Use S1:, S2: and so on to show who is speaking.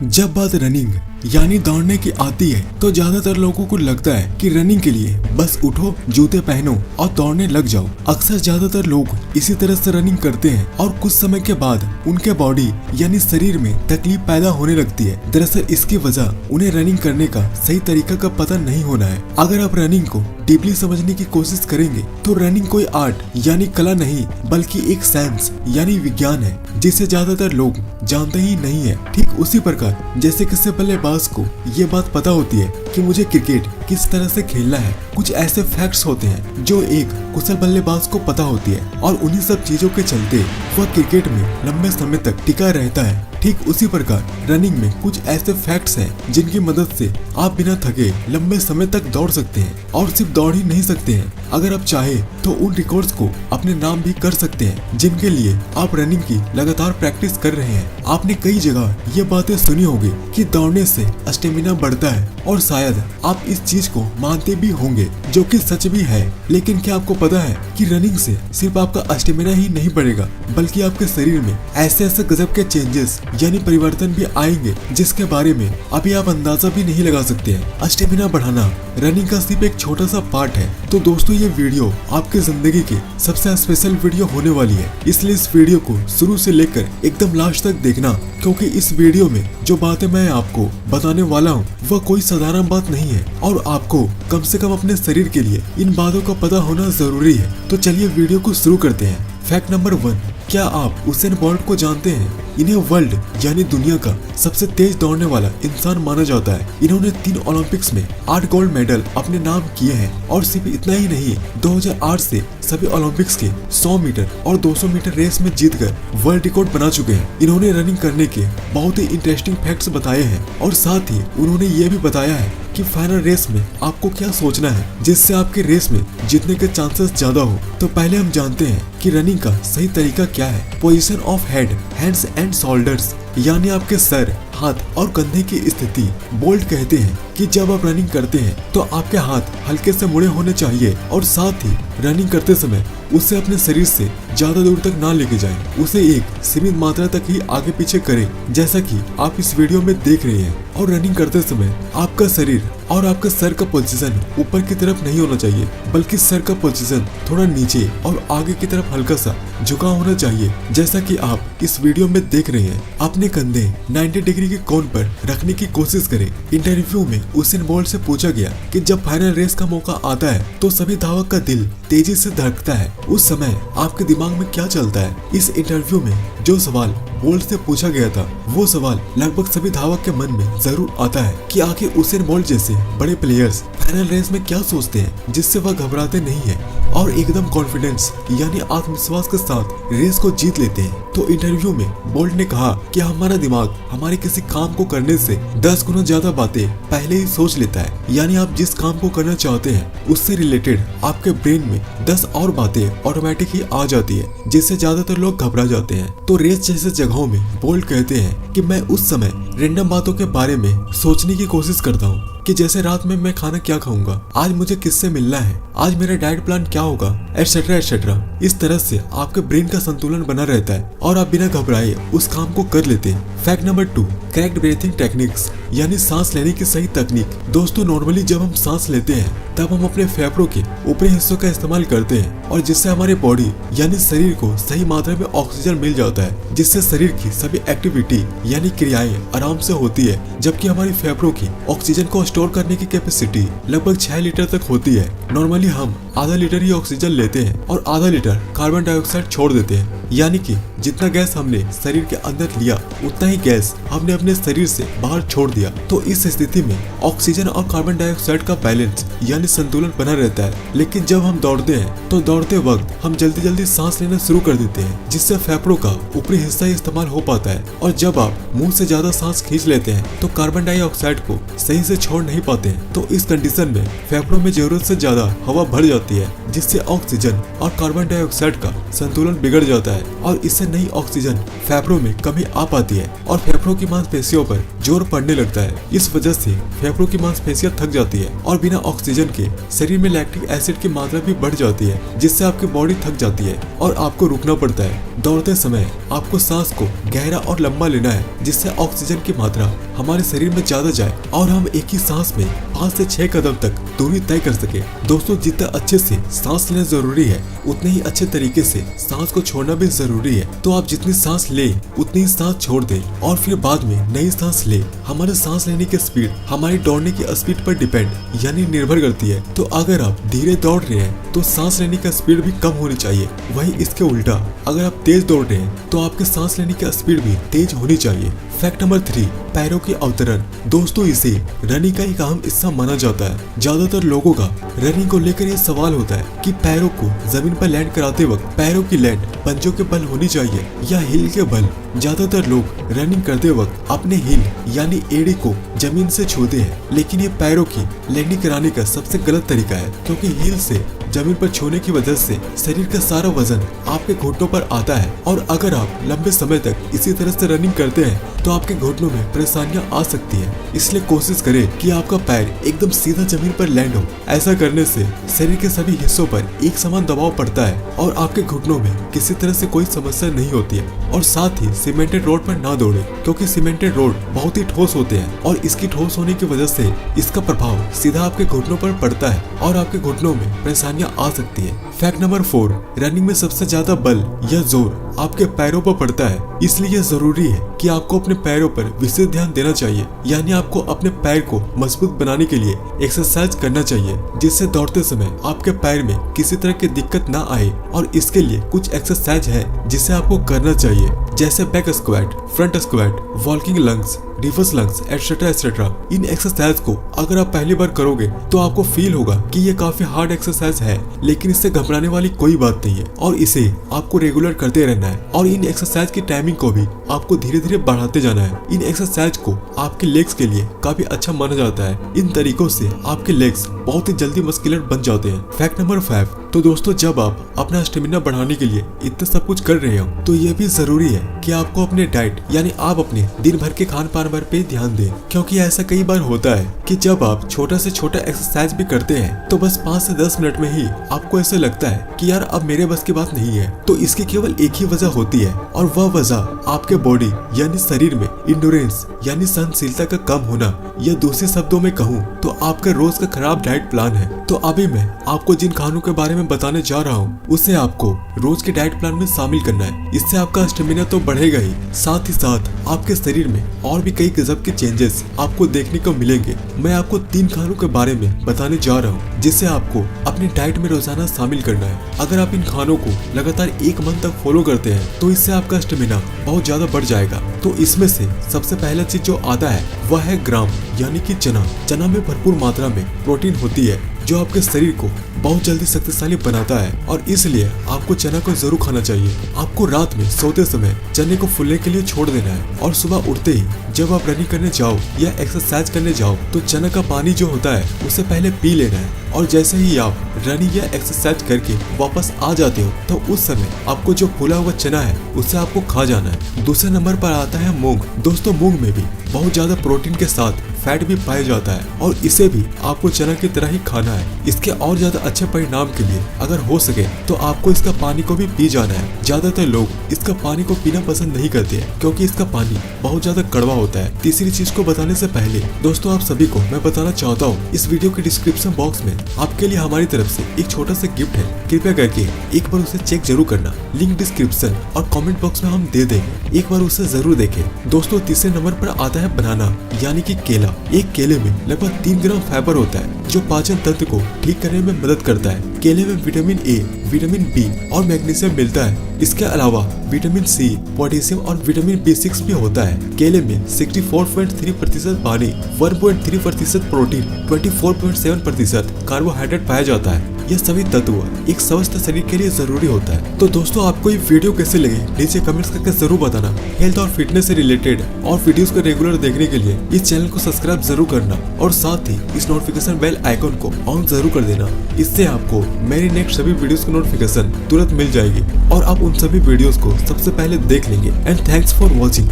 S1: जब बात रनिंग यानी दौड़ने की आती है तो ज्यादातर लोगों को लगता है कि रनिंग के लिए बस उठो, जूते पहनो और दौड़ने लग जाओ। अक्सर ज्यादातर लोग इसी तरह से रनिंग करते हैं और कुछ समय के बाद उनके बॉडी यानी शरीर में तकलीफ पैदा होने लगती है। दरअसल इसकी वजह उन्हें रनिंग करने का सही तरीका का पता नहीं होना है। अगर आप रनिंग को डीपली समझने की कोशिश करेंगे तो रनिंग कोई आर्ट यानी कला नहीं बल्कि एक साइंस यानी विज्ञान है जिसे ज्यादातर लोग जानते ही नहीं है। ठीक उसी प्रकार जैसे किसी बल्लेबाज को ये बात पता होती है कि मुझे क्रिकेट किस तरह से खेलना है, कुछ ऐसे फैक्ट्स होते हैं जो एक कुशल बल्लेबाज को पता होती है और उन्हीं सब चीजों के चलते वह क्रिकेट में लंबे समय तक टिका रहता है। ठीक उसी प्रकार रनिंग में कुछ ऐसे फैक्ट्स हैं जिनकी मदद से आप बिना थके लंबे समय तक दौड़ सकते हैं और सिर्फ दौड़ ही नहीं सकते हैं, अगर आप चाहे तो उन रिकॉर्ड्स को अपने नाम भी कर सकते हैं जिनके लिए आप रनिंग की लगातार प्रैक्टिस कर रहे हैं। आपने कई जगह ये बातें सुनी होगी कि दौड़ने से स्टेमिना बढ़ता है और शायद आप इस चीज को मानते भी होंगे जो कि सच भी है। लेकिन क्या आपको पता है कि रनिंग से सिर्फ आपका स्टेमिना ही नहीं बढ़ेगा बल्कि आपके शरीर में ऐसे ऐसे गजब के चेंजेस यानी परिवर्तन भी आएंगे जिसके बारे में अभी आप अंदाजा भी नहीं लगा सकते हैं। स्टेमिना बढ़ाना रनिंग का सिर्फ एक छोटा सा पार्ट है। तो दोस्तों ये वीडियो आपकी जिंदगी की सबसे स्पेशल वीडियो होने वाली है, इसलिए इस वीडियो को शुरू से लेकर एकदम लास्ट तक देखना, क्योंकि इस वीडियो में जो बातें मैं आपको बताने वाला हूँ वह कोई साधारण बात नहीं है और आपको कम से कम अपने शरीर के लिए इन बातों का पता होना जरूरी है। तो चलिए वीडियो को शुरू करते हैं। फैक्ट नंबर 1, क्या आप उसेन बोल्ट को जानते हैं? इन्हें वर्ल्ड यानी दुनिया का सबसे तेज दौड़ने वाला इंसान माना जाता है। इन्होंने 3 ओलंपिक्स में 8 गोल्ड मेडल अपने नाम किए हैं और सिर्फ इतना ही नहीं, 2008 से सभी ओलंपिक्स के 100 मीटर और 200 मीटर रेस में जीतकर वर्ल्ड रिकॉर्ड बना चुके हैं। इन्होंने रनिंग करने के बहुत ही इंटरेस्टिंग फैक्ट्स बताए हैं और साथ ही उन्होंने ये भी बताया है कि फाइनल रेस में आपको क्या सोचना है जिससे आपके रेस में जीतने के चांसेस ज्यादा हो। तो पहले हम जानते हैं कि रनिंग का सही तरीका क्या है। Position of head, hands and shoulders यानी आपके सर, हाथ और कंधे की स्थिति। बोल्ट कहते हैं कि जब आप रनिंग करते हैं तो आपके हाथ हल्के से मुड़े होने चाहिए और साथ ही रनिंग करते समय उसे अपने शरीर से ज्यादा दूर तक ना लेके जाएं। उसे एक सीमित मात्रा तक ही आगे पीछे करें जैसा कि आप इस वीडियो में देख रहे हैं। और रनिंग करते समय आपका शरीर और आपका सर का पोजीशन ऊपर की तरफ नहीं होना चाहिए बल्कि सर का पोजीशन थोड़ा नीचे और आगे की तरफ हल्का सा झुका होना चाहिए जैसा कि आप इस वीडियो में देख रहे हैं। अपने कंधे 90 डिग्री के कोण पर रखने की कोशिश करें। इंटरव्यू में उसेन बोल्ट से पूछा गया कि जब फाइनल रेस का मौका आता है तो सभी धावक का दिल तेजी से धड़कता है, उस समय आपके दिमाग में क्या चलता है? इस इंटरव्यू में जो सवाल बोल्ट से पूछा गया था वो सवाल लगभग सभी धावक के मन में जरूर आता है कि आखिर उसेन बोल्ट जैसे बड़े प्लेयर्स फाइनल रेस में क्या सोचते हैं जिससे वह घबराते नहीं है और एकदम कॉन्फिडेंस यानी आत्मविश्वास के साथ रेस को जीत लेते हैं। तो इंटरव्यू में बोल्ट ने कहा कि हमारा दिमाग हमारे किसी काम को करने से 10 गुना ज्यादा बातें पहले ही सोच लेता है, यानी आप जिस काम को करना चाहते हैं उससे रिलेटेड आपके ब्रेन में 10 और बातें ऑटोमेटिक ही आ जाती है जिससे ज्यादातर लोग घबरा जाते हैं। तो रेस जैसे जगहों में बोल्ट कहते हैं कि मैं उस समय रैंडम बातों के बारे में सोचने की कोशिश करता हूँ कि जैसे रात में मैं खाना क्या खाऊंगा, आज मुझे किससे मिलना है, आज मेरा डाइट प्लान क्या होगा, एटसेट्रा एटसेट्रा। इस तरह से आपके ब्रेन का संतुलन बना रहता है और आप बिना घबराए उस काम को कर लेते हैं। Fact number 2, correct breathing techniques यानी सांस लेने की सही तकनीक। दोस्तों नॉर्मली जब हम सांस लेते हैं तब हम अपने फेफड़ों के ऊपरी हिस्सों का इस्तेमाल करते हैं और जिससे हमारे बॉडी यानी शरीर को सही मात्रा में ऑक्सीजन मिल जाता है जिससे शरीर की सभी एक्टिविटी यानी क्रियाएं आराम से होती है। जबकि हमारी फेफड़ों की ऑक्सीजन को स्टोर करने की कैपेसिटी लगभग 6 लीटर तक होती है। नॉर्मली हम आधा लीटर ही ऑक्सीजन लेते हैं और आधा लीटर कार्बन डाइऑक्साइड छोड़ देते हैं, यानी कि जितना गैस हमने शरीर के अंदर लिया उतना ही गैस हमने अपने शरीर से बाहर छोड़ दिया। तो इस स्थिति में ऑक्सीजन और कार्बन डाइऑक्साइड का बैलेंस यानी संतुलन बना रहता है। लेकिन जब हम दौड़ते हैं तो दौड़ते वक्त हम जल्दी जल्दी सांस लेना शुरू कर देते हैं जिससे फेफड़ों का ऊपरी हिस्सा इस्तेमाल हो पाता है और जब आप मुंह से ज्यादा सांस खींच लेते हैं तो कार्बन डाइऑक्साइड को सही से छोड़ नहीं पाते हैं। तो इस कंडीशन में फेफड़ों में जरूरत से ज्यादा हवा भर जाती है जिससे ऑक्सीजन और कार्बन डाइऑक्साइड का संतुलन बिगड़ जाता है और इससे नई ऑक्सीजन फेफड़ों में कमी आ पाती है और फेफड़ों फेफड़ों की मांसपेशियों पर जोर पड़ने लगता है। इस वजह से फेफड़ों की मांसपेशियां थक जाती है और बिना ऑक्सीजन के शरीर में लैक्टिक एसिड की मात्रा भी बढ़ जाती है, जिससे आपकी बॉडी थक जाती है और आपको रुकना पड़ता है। दौड़ते समय आपको सांस को गहरा और लंबा लेना है, जिससे ऑक्सीजन की मात्रा हमारे शरीर में ज्यादा जाए और हम एक ही सांस में 5 से 6 कदम तक दूरी तय कर सके। दोस्तों, जितना अच्छे से सांस लेना जरूरी है, उतने ही अच्छे तरीके से सांस को छोड़ना भी जरूरी है। तो आप जितनी सांस ले उतनी ही सांस छोड़ दें और फिर बाद में नई सांस ले। हमारे सांस लेने की स्पीड हमारी दौड़ने की स्पीड पर डिपेंड यानी निर्भर करती है। तो अगर आप धीरे दौड़ रहे हैं तो सांस लेने का स्पीड भी कम होनी चाहिए। वही इसके उल्टा अगर आप तेज दौड़ रहे हैं तो आपके सांस लेने की स्पीड भी तेज होनी चाहिए। फैक्ट नंबर 3, पैरों की अवतरण। दोस्तों, इसे रनिंग का एक अहम हिस्सा माना जाता है। ज्यादातर लोगों का रनिंग को लेकर ये सवाल होता है कि पैरों को जमीन पर लैंड कराते वक्त पैरों की लैंड पंजों के बल होनी चाहिए या हील के बल। ज्यादातर लोग रनिंग करते वक्त अपने हील यानी एड़ी को जमीन से छूते हैं, लेकिन ये पैरों की लैंडिंग कराने का सबसे गलत तरीका है, क्योंकि हील से जमीन पर छूने की वजह से शरीर का सारा वजन आपके घुटनों पर आता है और अगर आप लंबे समय तक इसी तरह से रनिंग करते हैं तो आपके घुटनों में परेशानियां आ सकती है। इसलिए कोशिश करें कि आपका पैर एकदम सीधा जमीन पर लैंड हो। ऐसा करने से शरीर के सभी हिस्सों पर एक समान दबाव पड़ता है और आपके घुटनों में किसी तरह से कोई समस्या नहीं होती है। और साथ ही सीमेंटेड रोड पर ना दौड़े, क्योंकि सीमेंटेड रोड बहुत ही ठोस होते हैं और इसकी ठोस होने की वजह से इसका प्रभाव सीधा आपके घुटनों पर पड़ता है और आपके घुटनों में परेशानियां आ सकती है। फैक्ट नंबर 4, रनिंग में सबसे ज्यादा बल या जोर आपके पैरों पर पड़ता है, इसलिए जरूरी है कि आपको अपने पैरों पर विशेष ध्यान देना चाहिए। यानी आपको अपने पैर को मजबूत बनाने के लिए एक्सरसाइज करना चाहिए, जिससे दौड़ते समय आपके पैर में किसी तरह की दिक्कत ना आए। और इसके लिए कुछ एक्सरसाइज है जिसे आपको करना चाहिए, जैसे back squat, front squat, walking lunges, reverse lunges etcetera etcetera. इन एक्सरसाइज को अगर आप पहली बार करोगे तो आपको फील होगा कि ये काफी हार्ड एक्सरसाइज है, लेकिन इससे घबराने वाली कोई बात नहीं है और इसे आपको रेगुलर करते रहना है। और इन एक्सरसाइज की टाइमिंग को भी आपको धीरे धीरे बढ़ाते जाना है। इन एक्सरसाइज को आपके लेग्स के लिए काफी अच्छा माना जाता है। इन तरीकों से आपके लेग्स बहुत ही जल्दी मस्कुलर बन जाते हैं। फैक्ट नंबर 5, तो दोस्तों, जब आप अपना स्टेमिना बढ़ाने के लिए इतना सब कुछ कर रहे हो तो ये भी जरूरी है कि आपको अपने डाइट यानी आप अपने दिन भर के खान पान पर ध्यान दें, क्योंकि ऐसा कई बार होता है कि जब आप छोटा से छोटा एक्सरसाइज भी करते हैं तो बस 5 से 10 मिनट में ही आपको ऐसा लगता है कि यार अब मेरे बस की बात नहीं है। तो इसकी केवल एक ही वजह होती है और वह वजह आपके बॉडी यानी शरीर में इंडोरेंस यानी सहनशीलता का कम होना, या दूसरे शब्दों में कहूँ तो आपका रोज का खराब डाइट प्लान है। तो अभी मैं आपको जिन खानों के बारे में बताने जा रहा हूँ उसे आपको रोज के डाइट प्लान में शामिल करना है। इससे आपका स्टेमिना तो बढ़ेगा ही, साथ ही साथ आपके शरीर में और भी कई गजब के चेंजेस आपको देखने को मिलेंगे। मैं आपको 3 खानों के बारे में बताने जा रहा हूँ जिसे आपको अपनी डाइट में रोजाना शामिल करना है। अगर आप इन खानों को लगातार 1 मंथ तक फॉलो करते हैं तो इससे आपका स्टेमिना बहुत ज्यादा बढ़ जाएगा। तो इसमें से सबसे पहला चीज जो आता है वह है ग्राम यानी कि चना। चना में भरपूर मात्रा में प्रोटीन होती है जो आपके शरीर को बहुत जल्दी शक्तिशाली बनाता है और इसलिए आपको चना को जरूर खाना चाहिए। आपको रात में सोते समय चने को फूलने के लिए छोड़ देना है और सुबह उठते ही जब आप रनिंग करने जाओ या एक्सरसाइज करने जाओ तो चना का पानी जो होता है उसे पहले पी लेना है और जैसे ही आप रनिंग या एक्सरसाइज करके वापस आ जाते हो तो उस समय आपको जो फूला हुआ चना है उसे आपको खा जाना है। दूसरे नंबर पर आता है मूंग। दोस्तों, मूंग में भी बहुत ज्यादा प्रोटीन के साथ फैट भी पाया जाता है और इसे भी आपको चना की तरह ही खाना है। इसके और ज्यादा अच्छे परिणाम के लिए अगर हो सके तो आपको इसका पानी को भी पी जाना है। ज्यादातर लोग इसका पानी को पीना पसंद नहीं करते हैं क्योंकि इसका पानी बहुत ज्यादा कड़वा होता है। तीसरी चीज को बताने से पहले दोस्तों आप सभी को मैं बताना चाहता हूँ, इस वीडियो के डिस्क्रिप्शन बॉक्स में आपके लिए हमारी तरफ से एक छोटा सा गिफ्ट है। कृपया करके एक बार उसे चेक जरूर करना। लिंक डिस्क्रिप्शन और कमेंट बॉक्स में हम दे देंगे, एक बार उसे जरूर देखें। दोस्तों, तीसरे नंबर पर आता है बनाना यानी कि केला। एक केले में लगभग 3 ग्राम फाइबर होता है जो पाचन तंत्र को ठीक करने में मदद करता है। केले में विटामिन ए, विटामिन बी और मैग्नीशियम मिलता है। इसके अलावा विटामिन सी, पोटेशियम और विटामिन B6 भी होता है। केले में 64.3% पानी, 1.3% प्रोटीन, 24.7% कार्बोहाइड्रेट पाया जाता है। यह सभी तत्व एक स्वस्थ शरीर के लिए जरूरी होता है। तो दोस्तों, आपको ये वीडियो कैसे लगे नीचे कमेंट्स करके जरूर बताना। हेल्थ और फिटनेस से रिलेटेड और वीडियोस को रेगुलर देखने के लिए इस चैनल को सब्सक्राइब जरूर करना और साथ ही इस नोटिफिकेशन बेल आइकन को ऑन जरूर कर देना। इससे आपको मेरी नेक्स्ट सभी वीडियोस की नोटिफिकेशन तुरंत मिल जाएगी और आप उन सभी वीडियोस को सबसे पहले देख लेंगे। And thanks for watching.